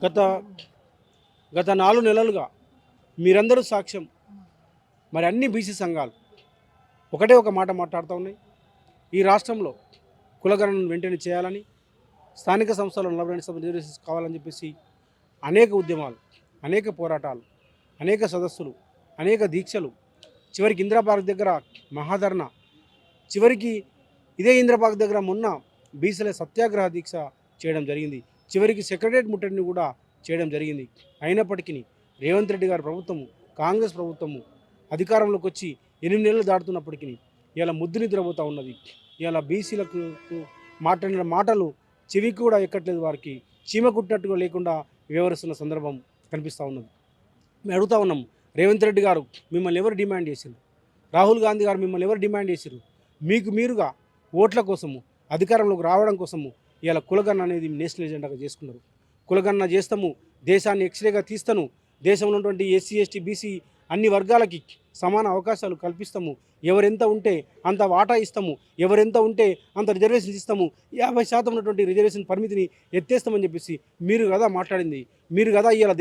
గత గత 4 నెలలుగా మీరందరూ సాక్ష్యం. మరి అన్ని బీసీ సంఘాలు ఒకటే ఒక మాట మాట్లాడుతూ ఉన్నాయి. ఈ రాష్ట్రంలో కులగణనను వెంటనే చేయాలని, స్థానిక సంస్థల్లో 42 రిజర్వేషన్స్ కావాలని చెప్పేసి అనేక ఉద్యమాలు, అనేక పోరాటాలు, అనేక సదస్సులు, అనేక దీక్షలు, చివరికి ఇందిరాపార్క్ దగ్గర మహాధరణ, చివరికి ఇదే ఇందిరాపార్క్ దగ్గర మొన్న బీసీల సత్యాగ్రహ దీక్ష చేయడం జరిగింది. చివరికి సెక్రటరియట్ ముట్టడిని కూడా చేయడం జరిగింది. అయినప్పటికీ రేవంత్ రెడ్డి గారి ప్రభుత్వము, కాంగ్రెస్ ప్రభుత్వము అధికారంలోకి వచ్చి 8 నెలలు దాటుతున్నప్పటికీ ఇలా ముద్దు నిద్రపోతూ ఉన్నది. ఇలా బీసీలకు మాట్లాడిన మాటలు చెవికి కూడా ఎక్కట్లేదు. వారికి చీమ కుట్టినట్టుగా లేకుండా వ్యవహరిస్తున్న సందర్భం కనిపిస్తూ ఉన్నది. మేము అడుగుతా ఉన్నాం, రేవంత్ రెడ్డి గారు మిమ్మల్ని ఎవరు డిమాండ్ చేశారు? రాహుల్ గాంధీ గారు మిమ్మల్ని ఎవరు డిమాండ్ చేశారు? మీకు మీరుగా ఓట్ల కోసము, అధికారంలోకి రావడం కోసము ఇలా కులగణన అనేది నేషనల్ ఎజెండాగా చేసుకున్నారు. కులగణన చేస్తాము, దేశాన్ని ఎక్స్రేగా తీస్తాను, దేశంలో ఉన్నటువంటి ఎస్సీ ఎస్టీ బీసీ అన్ని వర్గాలకి సమాన అవకాశాలు కల్పిస్తాము, ఎవరెంత ఉంటే అంత వాటా ఇస్తాము, ఎవరెంత ఉంటే అంత రిజర్వేషన్ ఇస్తాము, 50% ఉన్నటువంటి రిజర్వేషన్ పరిమితిని ఎత్తేస్తామని చెప్పేసి మీరు కదా మాట్లాడింది. మీరు కదా ఇవాళ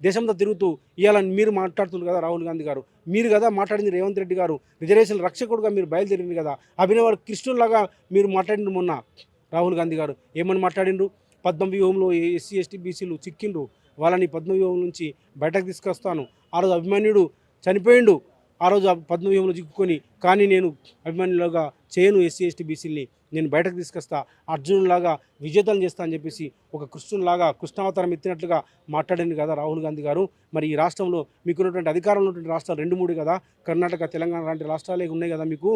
దేశంతో తిరుగుతూ ఇవాళ మీరు మాట్లాడుతున్నారు కదా రాహుల్ గాంధీ గారు. మీరు కదా మాట్లాడింది రేవంత్ రెడ్డి గారు. రిజర్వేషన్ రక్షకుడుగా మీరు బయలుదేరింది కదా. అభినవ కృష్ణుల్లాగా మీరు మాట్లాడిండ్రు. మొన్న రాహుల్ గాంధీ గారు ఏమని మాట్లాడిండ్రు? పద్మవ్యూహంలో ఎస్సీ ఎస్టీ బీసీలు చిక్కిండ్రు, వాళ్ళని పద్మవ్యూహం నుంచి బయటకు తీసుకొస్తాను. ఆ రోజు అభిమన్యుడు చనిపోయిండు, ఆ రోజు పద్మవ్యూహంలో చిక్కుకొని, కానీ నేను అభిమన్యులాగా చేయను, ఎస్సీ ఎస్టీ బీసీలని నేను బయటకు తీసుకొస్తా, అర్జునులాగా విజేతలు చేస్తా అని చెప్పేసి ఒక కృష్ణులాగా కృష్ణావతారం ఎత్తినట్లుగా మాట్లాడింది కదా రాహుల్ గాంధీ గారు. మరి ఈ రాష్ట్రంలో మీకున్నటువంటి అధికారంలో ఉన్నటువంటి రాష్ట్రాలు 2-3 కదా, కర్ణాటక తెలంగాణ లాంటి రాష్ట్రాలే ఉన్నాయి కదా మీకు.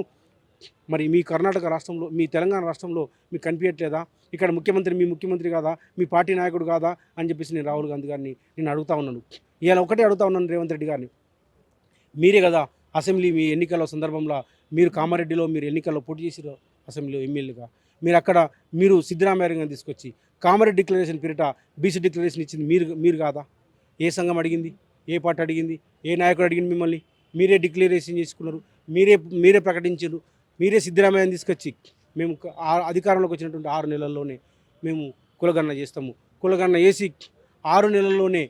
మరి మీ కర్ణాటక రాష్ట్రంలో, మీ తెలంగాణ రాష్ట్రంలో మీకు కనిపించట్లేదా? ఇక్కడ ముఖ్యమంత్రి మీ ముఖ్యమంత్రి కాదా, మీ పార్టీ నాయకుడు కాదా అని చెప్పేసి నేను రాహుల్ గాంధీ గారిని నేను అడుగుతా ఉన్నాను. ఇవాళ ఒకటే అడుగుతా ఉన్నాను రేవంత్ రెడ్డి గారిని, మీరే కదా అసెంబ్లీ మీ ఎన్నికల సందర్భంలో మీరు కామారెడ్డిలో మీరు ఎన్నికల్లో పోటీ చేసారు, అసెంబ్లీలో ఎమ్మెల్యేగా. మీరు అక్కడ మీరు సిద్ధరామయ్య గారిని తీసుకొచ్చి కామారెడ్డి డిక్లరేషన్ పేరిట బీసీ డిక్లరేషన్ ఇచ్చింది మీరు కాదా? ఏ సంఘం అడిగింది? ఏ పార్టీ అడిగింది? ఏ నాయకుడు అడిగింది మిమ్మల్ని? మీరే డిక్లరేషన్ చేసుకున్నారు, మీరే ప్రకటించారు. మీరే సిద్ధరామయ్యని తీసుకొచ్చి మేము అధికారంలోకి వచ్చినటువంటి 6 నెలల్లోనే మేము కులగణన చేస్తాము, కులగణన వేసి 6 నెలల్లోనే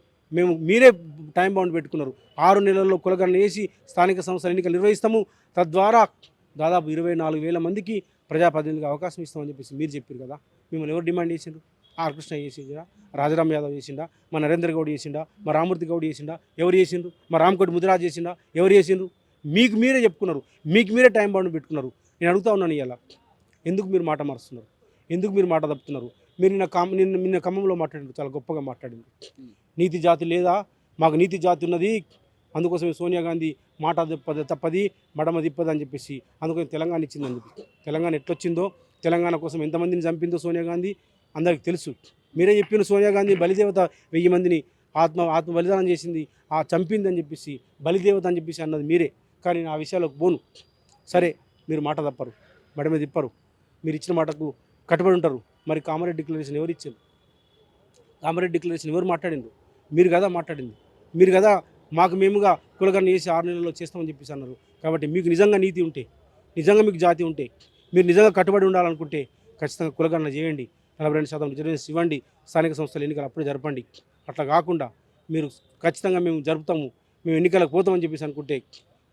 మీరే టైం బౌండ్ పెట్టుకున్నారు. 6 నెలల్లో కులగణన వేసి స్థానిక సంస్థల ఎన్నికలు నిర్వహిస్తాము, తద్వారా దాదాపు 24,000 మందికి ప్రజాప్రతినిధిగా అవకాశం ఇస్తామని చెప్పేసి మీరు చెప్పారు కదా. మిమ్మల్ని ఎవరు డిమాండ్ చేసిండ్రు? ఆర్ కృష్ణ చేసిండా? రాజారాం యాదవ్ చేసిండా? మా నరేంద్ర గౌడ్ చేసిండా? మా రామూర్తి గౌడ్ చేసిండా? ఎవరు చేసిండ్రు? మా రామకోటి ముదిరాజ్ చేసిండా? ఎవరు చేసిండ్రు? మీకు మీరే చెప్పుకున్నారు, మీకు మీరే టైం బౌండ్ పెట్టుకున్నారు. నేను అడుగుతా ఉన్నాను, ఇలా ఎందుకు మీరు మాట మారుస్తున్నారు? ఎందుకు మీరు మాట తప్పుతున్నారు? మీరు నిన్న ఖమ్మంలో మాట్లాడారు, చాలా గొప్పగా మాట్లాడింది. నీతి జాతి లేదా? మాకు నీతి జాతి ఉన్నది, అందుకోసమే సోనియా గాంధీ మాట తప్పది, మడమ తిప్పది అని చెప్పేసి అందుకని తెలంగాణ ఇచ్చిందని చెప్పి. తెలంగాణ ఎట్లొచ్చిందో, తెలంగాణ కోసం ఎంతమందిని చంపిందో సోనియా గాంధీ అందరికి తెలుసు. మీరే చెప్పిన సోనియా గాంధీ బలిదేవత, 1000 మందిని ఆత్మ బలిదానం చేసింది, చంపింది అని చెప్పేసి, బలిదేవత అని చెప్పేసి అన్నది మీరే. కానీ ఆ విషయాలకు పోను. సరే, మీరు మాట తప్పరు, మడమ తిప్పరు, మీరు ఇచ్చిన మాటకు కట్టుబడి ఉంటారు. మరి కామారెడ్డి డిక్లరేషన్ ఎవరు ఇచ్చారు? కామారెడ్డి డిక్లరేషన్ ఎవరు మాట్లాడిండ్రు? మీరు కదా మాట్లాడింది. మీరు కదా మేముగా కులగణన చేసి 6 నెలల్లో చేస్తామని చెప్పేసి అన్నారు. కాబట్టి మీకు నిజంగా నీతి ఉంటే, నిజంగా మీకు జాతి ఉంటే, మీరు నిజంగా కట్టుబడి ఉండాలనుకుంటే ఖచ్చితంగా కులగణన చేయండి, 42% రిజర్వేషన్ ఇవ్వండి, స్థానిక సంస్థల ఎన్నికలు అప్పుడే జరపండి. అట్లా కాకుండా మీరు ఖచ్చితంగా మేము జరుపుతాము, మేము ఎన్నికలకు పోతామని చెప్పేసి అనుకుంటే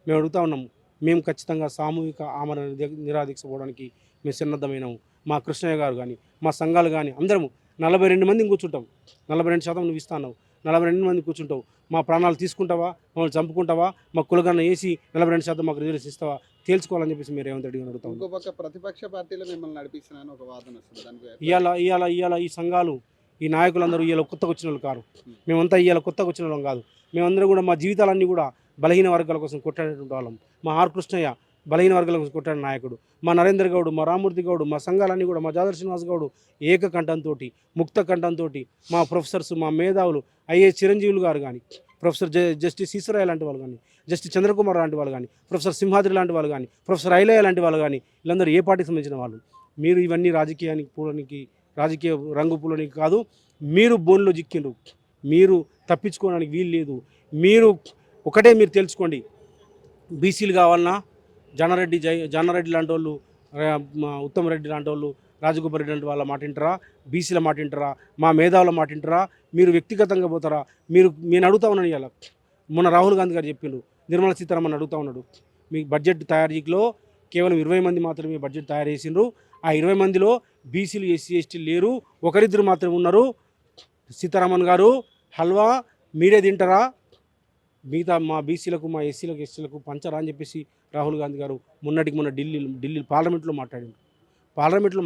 మేము అడుగుతా ఉన్నాము. మేము ఖచ్చితంగా సామూహిక ఆమరణ నిరాదీక్ష పోవడానికి మేము సన్నద్ధమైనాము. మా కృష్ణయ్య గారు కానీ, మా సంఘాలు కానీ అందరము 42 మందిని కూర్చుంటాం. 42% నువ్వు ఇస్తావు, 42 మంది కూర్చుంటావు. మా ప్రాణాలు తీసుకుంటావా, మమ్మల్ని చంపుకుంటావా, మా కులగణన వేసి 42% మాకు రిజర్వేషన్ ఇస్తావా, తేల్చుకోవాలని చెప్పేసి మీరు రేవంత్ రెడ్డి గారిని అడుగుతాం. ఇంకొక ప్రతిపక్ష పార్టీలో మిమ్మల్ని నడిపిస్తున్నాను ఒక వాదన వస్తుంది. ఇవాళ ఈ సంఘాలు, ఈ నాయకులందరూ ఇవాళ కొత్తగా వచ్చిన వాళ్ళు కాదు. మేమంతా ఇవాళ కొత్తగా వచ్చిన వాళ్ళం కాదు. మేమందరం కూడా మా జీవితాలన్నీ కూడా బలహీన వర్గాల కోసం కొట్టాడేటువంటి వాళ్ళం. మా ఆర్ కృష్ణయ్య బలహీన వర్గాల కోసం కొట్టాడు నాయకుడు. మా నరేంద్ర గౌడ్, మా రామూర్తి గౌడ్, మా సంఘాలన్నీ కూడా, మా జాదర్ శ్రీనివాస్ గౌడ్ ఏకకంఠంతో, ముక్త కంఠంతో, మా ప్రొఫెసర్స్, మా మేధావులు, ఐఏఎస్ చిరంజీవులు గారు కానీ, ప్రొఫెసర్ జస్టిస్ ఈశ్వరయ్య లాంటి వాళ్ళు కానీ, జస్టిస్ చంద్రకుమార్ లాంటి వాళ్ళు కానీ, ప్రొఫెసర్ సింహాద్రి లాంటి వాళ్ళు కానీ, ప్రొఫెసర్ ఐలయ్య లాంటి వాళ్ళు కానీ, వీళ్ళందరూ ఏ పార్టీకి సంబంధించిన వాళ్ళు. మీరు ఇవన్నీ రాజకీయ రంగు పూలనికి కాదు. మీరు బోన్లో జిక్కిండ్రు, మీరు తప్పించుకోవడానికి వీలు లేదు. మీరు ఒకటే మీరు తెలుసుకోండి, బీసీలు కావాలన్నా జానారెడ్డి లాంటి వాళ్ళు, ఉత్తమ్ రెడ్డి లాంటి వాళ్ళు, రాజగోపాల్ రెడ్డి వాళ్ళ మాట వింటారా, బీసీల మాట వింటారా, మా మేధావుల మాట వింటారా, మీరు వ్యక్తిగతంగా పోతారా? నేను అడుగుతా ఉన్నాను ఇవాళ. మొన్న రాహుల్ గాంధీ గారు చెప్పిండు, నిర్మలా సీతారామన్ అడుగుతా ఉన్నాడు, మీ బడ్జెట్ తయారీలో కేవలం 20 మంది మాత్రమే బడ్జెట్ తయారు చేసిండ్రు, ఆ 20 మందిలో బీసీలు ఎస్సీ ఎస్టీలు లేరు, ఒకరిద్దరు మాత్రమే ఉన్నారు. సీతారామన్ గారు హల్వా మీరే తింటారా, మిగతా మా బీసీలకు మా ఎస్సీలకు ఎస్టీలకు పంచరా అని చెప్పేసి రాహుల్ గాంధీ గారు మొన్న ఢిల్లీ పార్లమెంట్లో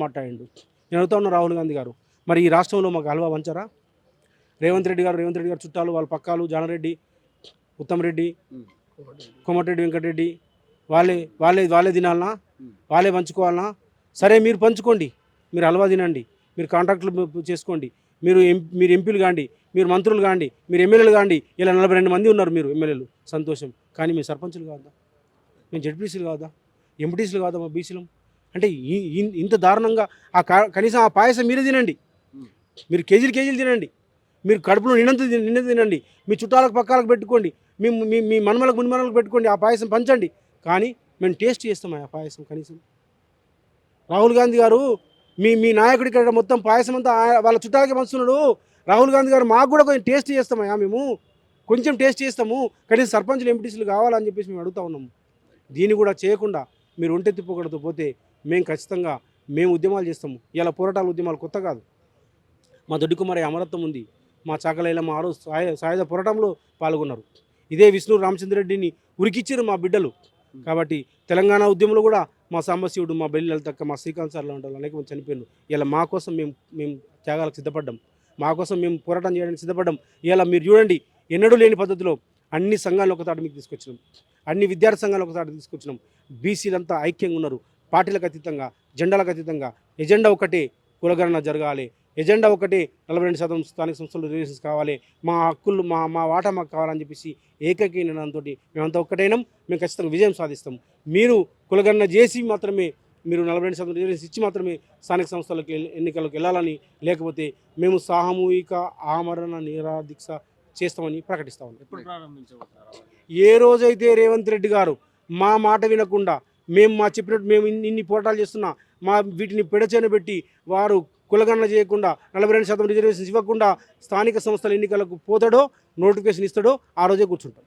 మాట్లాడిండు. నేను అడుగుతా ఉన్నా రాహుల్ గాంధీ గారు, మరి ఈ రాష్ట్రంలో మాకు హల్వా పంచరా? రేవంత్ రెడ్డి గారు చుట్టాలు, వాళ్ళ పక్కాలు, జానారెడ్డి, ఉత్తమ్ రెడ్డి, కోమటిరెడ్డి వెంకటరెడ్డి వాళ్ళే తినాలనా, వాళ్ళే పంచుకోవాలనా? సరే మీరు పంచుకోండి, మీరు హల్వా తినండి, మీరు కాంట్రాక్టులు చేసుకోండి, మీరు ఎంపీలు కాండి, మీరు మంత్రులు కాండి, మీరు ఎమ్మెల్యేలు కాండి. ఇలా 42 మంది ఉన్నారు మీరు ఎమ్మెల్యేలు, సంతోషం. కానీ మీ సర్పంచులు కాదా, మేము జడ్పీసీలు కాదా, ఎంపీటీసీలు కాదా మా బీసీలం? అంటే ఇంత దారుణంగా కనీసం ఆ పాయసం మీరే తినండి, మీరు కేజీలు తినండి, మీరు కడుపులో నిండంత తినండి, మీ చుట్టాలకు పక్కాలకు పెట్టుకోండి, మీ మనమలకు మునిమనలకు పెట్టుకోండి, ఆ పాయసం పంచండి. కానీ మేము టేస్ట్ చేస్తాం ఆ పాయసం కనీసం. రాహుల్ గాంధీ గారు మీ నాయకుడి ఇక్కడ మొత్తం పాయసం అంతా వాళ్ళ చుట్టాలకి పంచుతున్నాడు. రాహుల్ గాంధీ గారు మాకు కూడా కొంచెం టేస్ట్ చేస్తామయ్యా, మేము కొంచెం టేస్ట్ చేస్తాము, కనీసం సర్పంచులు ఎంపీటీసీలు కావాలని చెప్పేసి మేము అడుగుతా ఉన్నాము. దీన్ని కూడా చేయకుండా మీరు ఒంటెత్తి పొగడుతూ పోతే మేము ఖచ్చితంగా ఉద్యమాలు చేస్తాము. ఇలా ఉద్యమాలు కొత్త కాదు. మా దొడ్డి కుమారి అమరత్వం ఉంది, మా చాకలైల మా ఆరోజు సాయుధ పోరాటంలో పాల్గొన్నారు. ఇదే విష్ణు రామచంద్రరెడ్డిని ఉరికిచ్చారు మా బిడ్డలు. కాబట్టి తెలంగాణ ఉద్యమంలో కూడా మా సాంబశివుడు, మా బెల్లి లలితక్క, మా శ్రీకాంత్ సార్లు ఉంటారు, అనేక మంది చనిపోయారు. ఇలా మా కోసం మేము త్యాగాలకు సిద్ధపడ్డాం, మా కోసం మేము పోరాటం చేయడానికి సిద్ధపడ్డాం. ఇలా మీరు చూడండి, ఎన్నడూ లేని పద్ధతిలో అన్ని సంఘాలు ఒక తాటి మీకు తీసుకొచ్చినాం, అన్ని విద్యార్థి సంఘాలు ఒక తాటి తీసుకొచ్చినాం. బీసీలంతా ఐక్యంగా ఉన్నారు, పార్టీలకు అతీతంగా, జెండాలకు అతీతంగా. ఎజెండా ఒకటే, కులగణన జరగాలి. ఎజెండా ఒకటి, 42% స్థానిక సంస్థలు రిజర్వేషన్స్ కావాలి, మా హక్కులు మా వాటా మాకు కావాలని చెప్పేసి ఏకైక నిర్ణయంతో మేమంతా ఒక్కటైనాం. మేము ఖచ్చితంగా విజయం సాధిస్తాం. మీరు కులగణన చేసి మాత్రమే, మీరు 42% రిజర్వేషన్స్ ఇచ్చి మాత్రమే స్థానిక సంస్థలకు ఎన్నికలకు వెళ్ళాలని, లేకపోతే మేము సామూహిక ఆమరణ నిరాదీక్ష చేస్తామని ప్రకటిస్తా ఉన్నాం. ఎప్పుడు ప్రారంభించబోతున్నారు? ఏ రోజైతే రేవంత్ రెడ్డి గారు మా మాట వినకుండా మా చెప్పినట్టు మేము ఇన్ని పోరాటాలు చేస్తున్నా, వీటిని పెడచేన పెట్టి వారు కులగణన చేయకుండా 42% రిజర్వేషన్స్ ఇవ్వకుండా స్థానిక సంస్థల ఎన్నికలకు పోతాడో, నోటిఫికేషన్ ఇస్తాడో, ఆ రోజే కూర్చుంటాం.